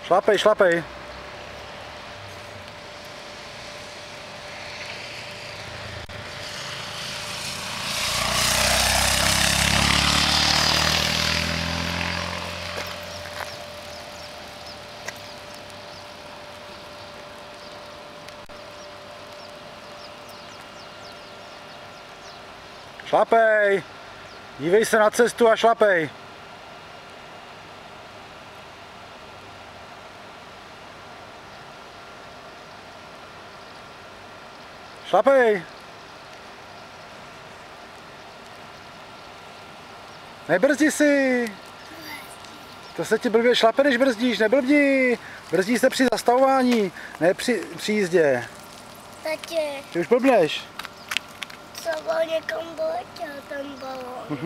Šlapej, šlapej. Šlapej. Dívej se na cestu a šlapej. Šlapej. Nebrzdi si. To se ti blbě šlape, když brzdíš, neblbdi. Brzdí se při zastavování, ne při jízdě. Tati, Ty už blbneš. co někam doletěl ten balón.